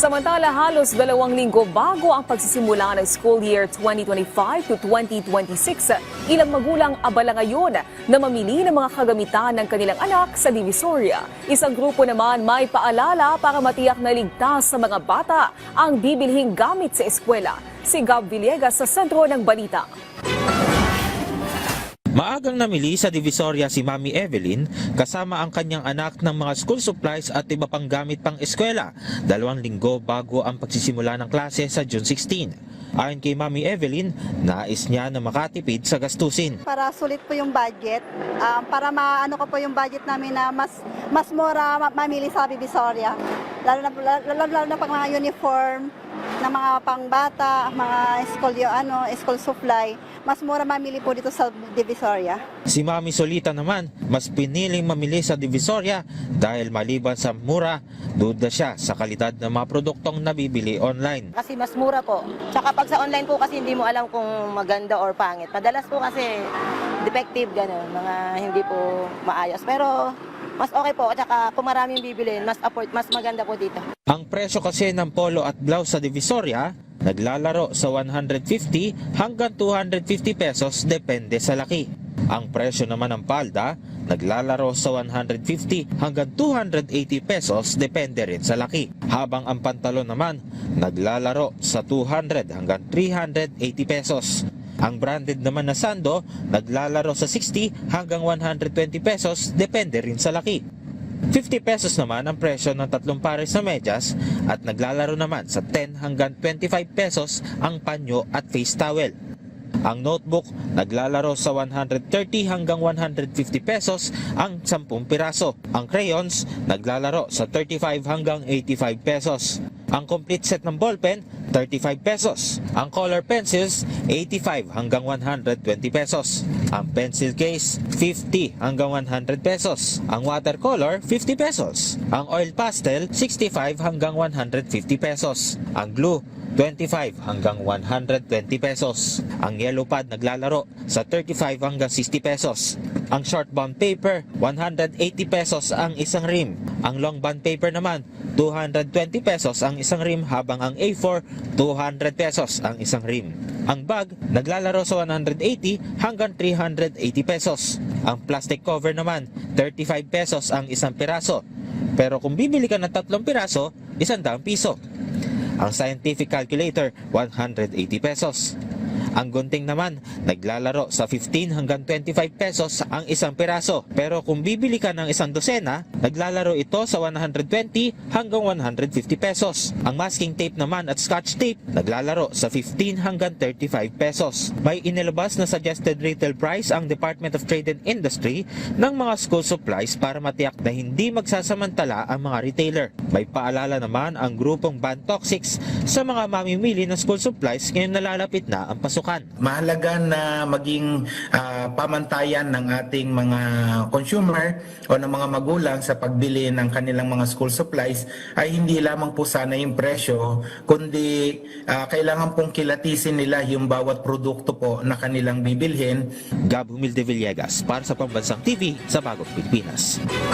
Samantala, halos 2 linggo bago ang pagsisimula ng school year 2025 to 2026, ilang magulang abala ngayon na mamili ng mga kagamitan ng kanilang anak sa Divisoria. Isang grupo naman may paalala para matiyak na ligtas sa mga bata ang bibilhing gamit sa eskwela. Si Gab Villegas sa sentro ng balita. Maagang namili sa Divisoria si Mami Evelyn kasama ang kanyang anak ng mga school supplies at iba pang gamit pang eskwela 2 linggo bago ang pagsisimula ng klase sa June 16. Ayon kay Mami Evelyn, nais niya na makatipid sa gastusin. Para sulit po yung budget, para maano ko po yung budget namin na mas mura mamili sa Divisoria. Lalo na pag mga uniform ng mga pangbata, mga school supply, mas mura mamili po dito sa Divisoria. Si Mami Solita naman, mas piniling mamili sa Divisoria dahil maliban sa mura, duda siya sa kalidad ng mga produktong nabibili online. Kasi mas mura po. Tsaka pag sa online po kasi hindi mo alam kung maganda or pangit. Madalas po kasi defective, gano'n, mga hindi po maayos. Pero mas okay po, at saka kung maraming bibilin, mas maganda po dito. Ang presyo kasi ng polo at blouse sa Divisoria, naglalaro sa 150 hanggang 250 pesos depende sa laki. Ang presyo naman ng palda, naglalaro sa 150 hanggang 280 pesos depende rin sa laki. Habang ang pantalon naman, naglalaro sa 200 hanggang 380 pesos. Ang branded naman na sando, naglalaro sa 60 hanggang 120 pesos depende rin sa laki. 50 pesos naman ang presyo ng 3 pares na medyas at naglalaro naman sa 10 hanggang 25 pesos ang panyo at face towel. Ang notebook, naglalaro sa 130 hanggang 150 pesos ang 10 piraso. Ang crayons, naglalaro sa 35 hanggang 85 pesos. Ang complete set ng ballpen, 35 pesos. Ang color pencils, 85 hanggang 120 pesos. Ang pencil case, 50 hanggang 100 pesos. Ang watercolor, 50 pesos. Ang oil pastel, 65 hanggang 150 pesos. Ang glue, 25 hanggang 120 pesos. Ang yellow pad naglalaro sa 35 hanggang 60 pesos. Ang short bond paper, 180 pesos ang isang rim. Ang long bond paper naman, 220 pesos ang isang rim, habang ang A4, 200 pesos ang isang rim. Ang bag, naglalaro sa 180 hanggang 380 pesos. Ang plastic cover naman, 35 pesos ang isang piraso. Pero kung bibili ka ng 3 piraso, 100 piso. Ang scientific calculator, 180 pesos. Ang gunting naman, naglalaro sa 15 hanggang 25 pesos ang isang piraso. Pero kung bibili ka ng isang dosena, naglalaro ito sa 120 hanggang 150 pesos. Ang masking tape naman at scotch tape, naglalaro sa 15 hanggang 35 pesos. May inilabas na suggested retail price ang Department of Trade and Industry ng mga school supplies para matiyak na hindi magsasamantala ang mga retailer. May paalala naman ang grupong Ban Toxics sa mga mamimili ng school supplies ngayong nalalapit na ang pasukan. Mahalaga na maging pamantayan ng ating mga consumer o ng mga magulang sa pagbili ng kanilang mga school supplies ay hindi lamang po sana yung presyo, kundi kailangan pong kilatisin nila yung bawat produkto po na kanilang bibilhin. Gab Humilde Villegas para sa Pambansang TV sa Bagong Pilipinas.